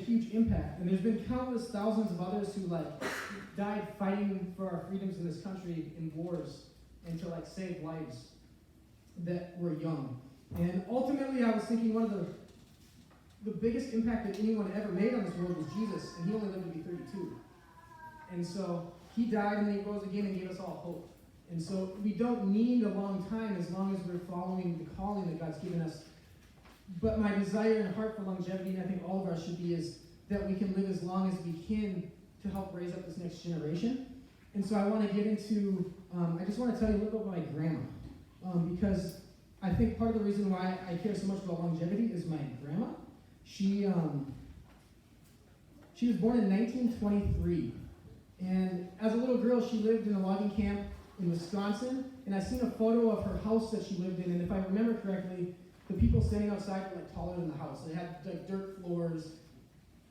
huge impact. And there's been countless thousands of others who like died fighting for our freedoms in this country in wars and to like save lives that were young. And ultimately, I was thinking one of the biggest impact that anyone ever made on this world was Jesus, and he only lived to be 32. And so he died and then he rose again and gave us all hope. And so we don't need a long time as long as we're following the calling that God's given us. But my desire and heart for longevity, and I think all of ours should be, is that we can live as long as we can to help raise up this next generation. And so I want to get into, I just want to tell you a little bit about my grandma. Because I think part of the reason why I care so much about longevity is my grandma. She was born in 1923. And as a little girl, she lived in a logging camp in Wisconsin. And I've seen a photo of her house that she lived in. And if I remember correctly, the people standing outside were like taller than the house. They had like dirt floors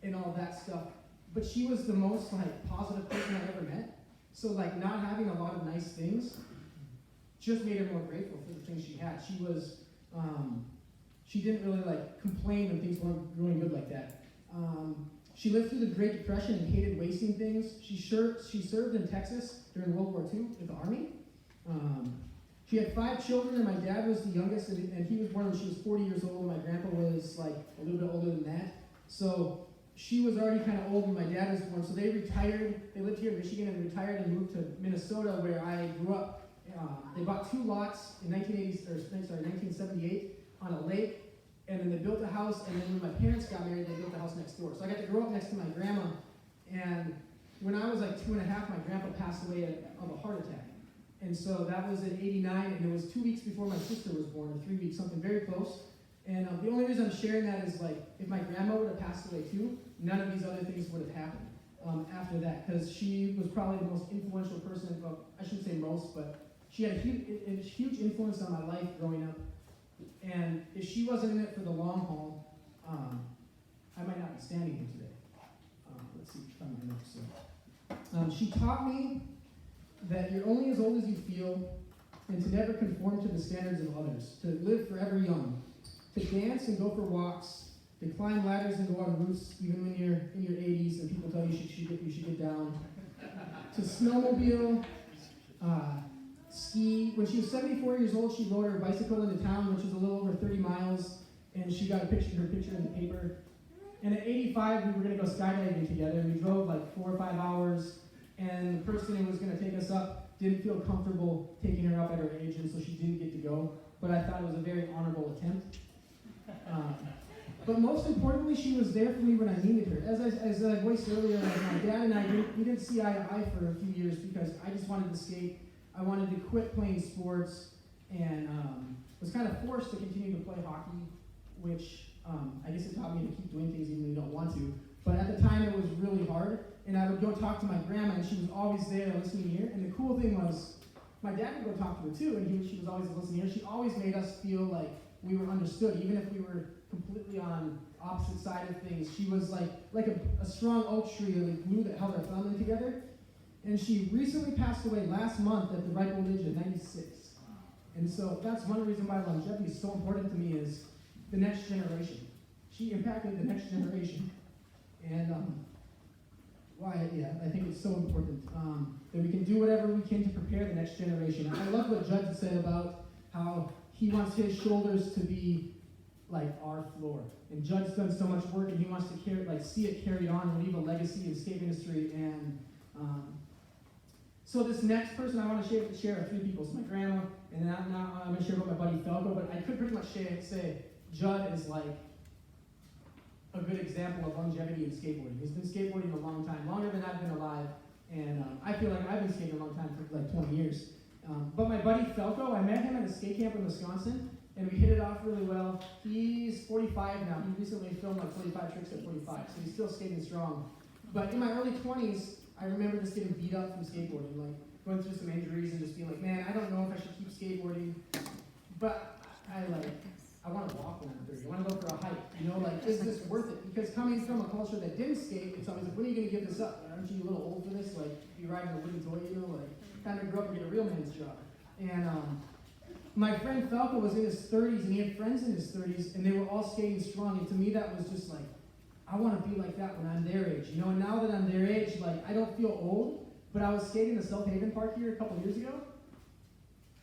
and all that stuff. But she was the most like positive person I ever met. So like not having a lot of nice things just made her more grateful for the things she had. She was, she didn't really like complain when things weren't going good like that. She lived through the Great Depression and hated wasting things. She served in Texas during World War II with the Army. She had 5 children, and my dad was the youngest, and he was born when she was 40 years old. My grandpa was like a little bit older than that. So she was already kind of old when my dad was born. So they retired. They lived here in Michigan and retired and moved to Minnesota, where I grew up. They bought 2 lots in 1978 on a lake, and then they built a house, and then when my parents got married, they built a house next door. So I got to grow up next to my grandma, and when I was like 2 and a half, my grandpa passed away of a heart attack. And so that was in 89, and it was 2 weeks before my sister was born, or 3 weeks, something very close. And the only reason I'm sharing that is like, if my grandma would have passed away too, none of these other things would have happened after that, because she was probably the most influential person, well, I shouldn't say most, but she had a huge influence on my life growing up. And if she wasn't in it for the long haul, I might not be standing here today. Let's see, find my notes. She taught me that you're only as old as you feel, and to never conform to the standards of others, to live forever young, to dance and go for walks, to climb ladders and go on roofs even when you're in your 80s and people tell you you should get down, to snowmobile, ski. When she was 74 years old, she rode her bicycle into town, which was a little over 30 miles, and she got her picture in the paper. And at 85, we were going to go skydiving together, and we drove like 4 or 5 hours, and the person who was going to take us up didn't feel comfortable taking her up at her age, and so she didn't get to go. But I thought it was a very honorable attempt. But most importantly, she was there for me when I needed her. As I voiced earlier, my dad and I didn't see eye to eye for a few years because I just wanted to skate. I wanted to quit playing sports, and was kind of forced to continue to play hockey, which I guess it taught me to keep doing things even when you don't want to. But at the time, it was really hard, and I would go talk to my grandma, and she was always there listening ear. And the cool thing was, my dad would go talk to her too, and she was always listening ear. She always made us feel like we were understood, even if we were completely on opposite side of things. She was like a strong oak tree, like glue that held our family together. And she recently passed away last month at the ripe old age of 96. And so that's one reason why longevity is so important to me, is the next generation. She impacted the next generation. And I think it's so important that we can do whatever we can to prepare the next generation. I love what Judd said about how he wants his shoulders to be like our floor. And Judd's done so much work, and he wants to see it carried on and leave a legacy in the skate industry. And so this next person I want to share are 3 people. So my grandma, and then now I'm going to share about my buddy Falco, but I could pretty much say Judd is like a good example of longevity in skateboarding. He's been skateboarding a long time, longer than I've been alive, and I feel like I've been skating a long time, for like 20 years. But my buddy Falco, I met him at a skate camp in Wisconsin, and we hit it off really well. He's 45 now. He recently filmed like 45 tricks at 45, so he's still skating strong. But in my early 20s, I remember just getting beat up from skateboarding, like going through some injuries and just being like, man, I don't know if I should keep skateboarding, but I want to walk when I'm 30. I want to go for a hike. Is this worth it? Because coming from a culture that didn't skate, it's always like, when are you going to give this up? Aren't you a little old for this? Like, you're riding a wooden toy, time to grow up and get a real man's job. And my friend Falco was in his 30s, and he had friends in his 30s, and they were all skating strong. And to me, that was just like I want to be like that when I'm their age, you know. And now that I'm their age, like I don't feel old, but I was skating the South Haven Park here a couple years ago,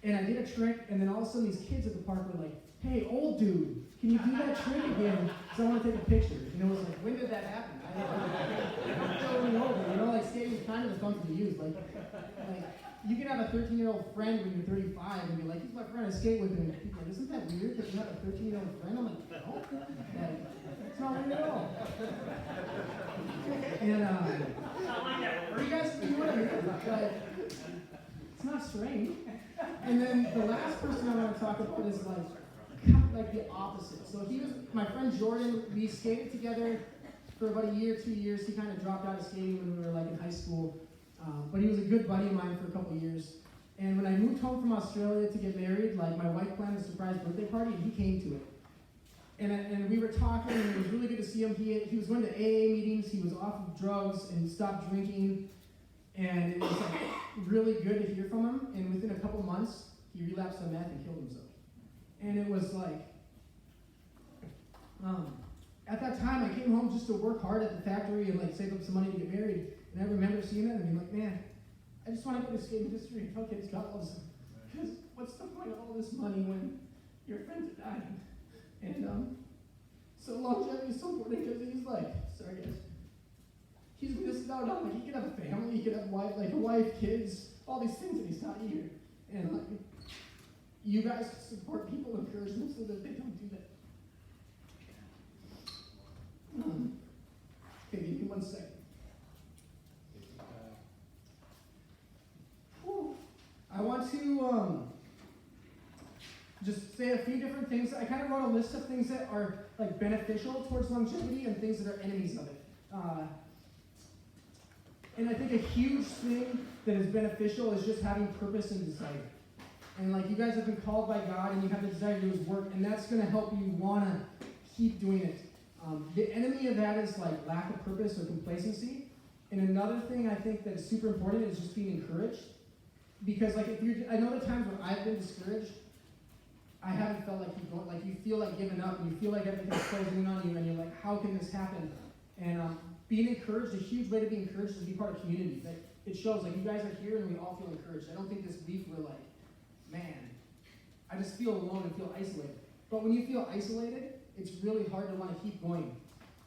and I did a trick, and then all of a sudden these kids at the park were like, "Hey, old dude, can you do that trick again? Because I want to take a picture." You know, it was like, when did that happen? I don't feel any older, you know. Like skating is kind of fun to use. Like you can have a 13-year-old friend when you're 35 and be like, "He's my friend, I skate with him." And people are like, "Isn't that weird that you have a 13-year-old friend?" I'm like, "No, it's not weird at all." And you guys, you know what I mean? Like, it's not strange. And then the last person I want to talk about is like the opposite. So he was my friend Jordan. We skated together for about a year, 2 years. He kind of dropped out of skating when we were like in high school. But he was a good buddy of mine for a couple of years. And when I moved home from Australia to get married, like my wife planned a surprise birthday party, and he came to it. And we were talking, and it was really good to see him. He was going to AA meetings. He was off of drugs and stopped drinking. And it was like really good to hear from him. And within a couple months, he relapsed on meth and killed himself. And it was like, at that time, I came home just to work hard at the factory and like save up some money to get married. And I remember seeing that and being like, man, I just want to go to skating history and tell kids God loves them. Because what's the point of all this money when your friends are dying? And so longevity is so important because he's like, sorry guys, he's missing out on, like, he could have a family, he could have a wife, kids, all these things, and he's not here. And like, you guys support people, encourage them so that they don't do that. Okay, give me 1 second. I want to just say a few different things. I kind of wrote a list of things that are like beneficial towards longevity and things that are enemies of it. And I think a huge thing that is beneficial is just having purpose and desire. And like you guys have been called by God and you have the desire to do His work, and that's going to help you want to keep doing it. The enemy of that is like lack of purpose or complacency. And another thing I think that is super important is just being encouraged. Because like I know the times when I've been discouraged, I haven't felt like keep going. Like you feel like giving up, and you feel like everything's closing in on you, and you're like, how can this happen? And being encouraged, a huge way to be encouraged is to be part of community. Like it shows, like you guys are here and we all feel encouraged. I don't think this week we're like, man, I just feel alone and feel isolated. But when you feel isolated, it's really hard to want to keep going.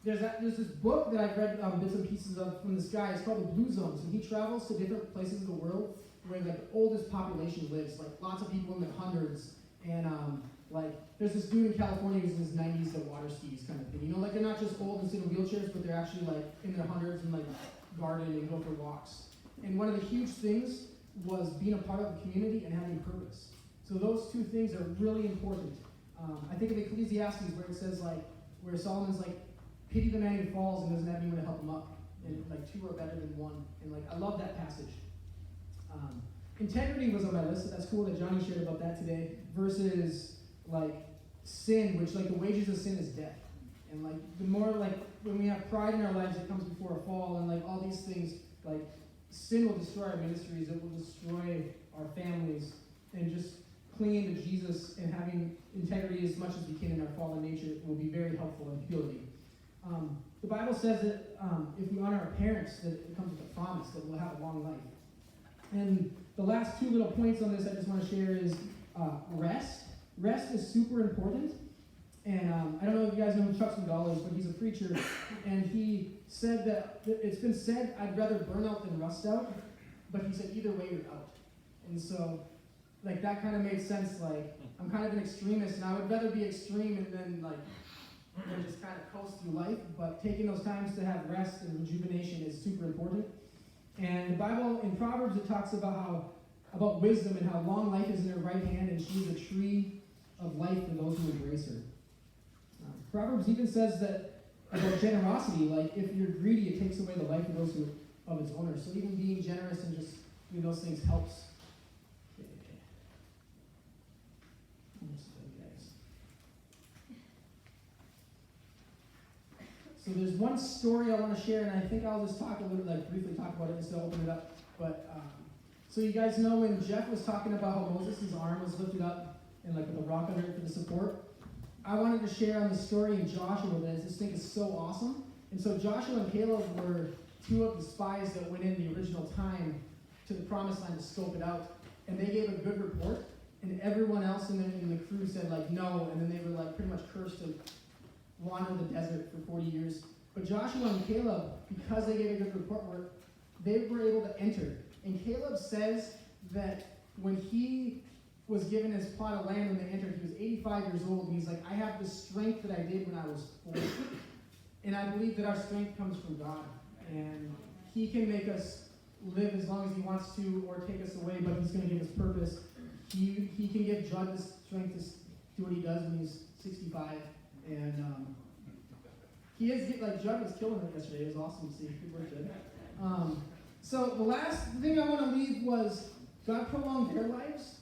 There's this book that I've read bits and pieces of from this guy. It's called The Blue Zones, and he travels to different places of the world where like the oldest population lives, like lots of people in their hundreds. And like there's this dude in California who's in his 90s that water skis kind of thing. You know, like they're not just old and sit in wheelchairs, but they're actually like in their hundreds and like garden and go for walks. And one of the huge things was being a part of a community and having purpose. So those two things are really important. I think of Ecclesiastes where it says like, where Solomon's like, pity the man who falls and doesn't have anyone to help him up. And like two are better than one. And like I love that passage. Integrity was on my list, so that's cool that Johnny shared about that today, versus like sin, which like the wages of sin is death. And like the more like when we have pride in our lives that comes before a fall, and like all these things, like sin will destroy our ministries, it will destroy our families, and just clinging to Jesus and having integrity as much as we can in our fallen nature will be very helpful in purity. The Bible says that if we honor our parents, that it comes with a promise that we'll have a long life. And the last two little points on this I just want to share is rest. Rest is super important. And I don't know if you guys know who Chuck Swindoll is, but he's a preacher. And he said that it's been said, I'd rather burn out than rust out. But he said either way you're out. And so like that kind of made sense. Like I'm kind of an extremist, and I would rather be extreme and then like just kind of coast through life. But taking those times to have rest and rejuvenation is super important. And the Bible, in Proverbs, it talks about wisdom and how long life is in her right hand, and she is a tree of life for those who embrace her. Proverbs even says that about generosity, like if you're greedy, it takes away the life of those of its owners. So even being generous and just doing those things helps. So there's one story I want to share, and I think I'll just talk a little, like briefly talk about it and still open it up. But so you guys know when Jeff was talking about how Moses' arm was lifted up and like with a rock under it for the support, I wanted to share on the story in Joshua that I just think is so awesome. And so Joshua and Caleb were two of the spies that went in the original time to the promised land to scope it out. And they gave a good report, and everyone else in the crew said like no, and then they were like pretty much cursed to wander the desert for 40 years. But Joshua and Caleb, because they gave a good report, they were able to enter. And Caleb says that when he was given his plot of land when they entered, he was 85 years old, and he's like, I have the strength that I did when I was 40. And I believe that our strength comes from God. And he can make us live as long as he wants to or take us away, but he's going to give us purpose. He can give Judd the strength to do what he does when he's 65. And he is, like, Judd was killing it yesterday. It was awesome to see. Good work, Judd. So the last thing I want to leave was God prolonged their lives.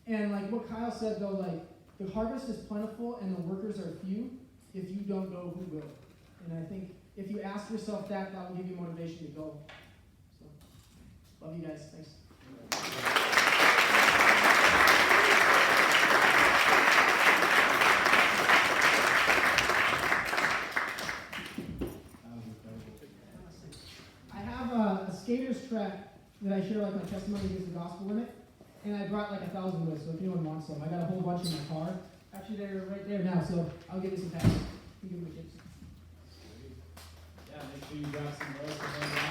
And like what Kyle said, though, like, the harvest is plentiful and the workers are few. If you don't go, who will? And I think if you ask yourself that, that will give you motivation to go. So, love you guys. Thanks. I have a skater's track that I share like my testimony gives the gospel in it. And I brought like 1,000 with, so if anyone wants some. I got a whole bunch in my car. Actually, they're right there now, so I'll give you some passes. You give them a kiss. Yeah, make sure you grab some of those.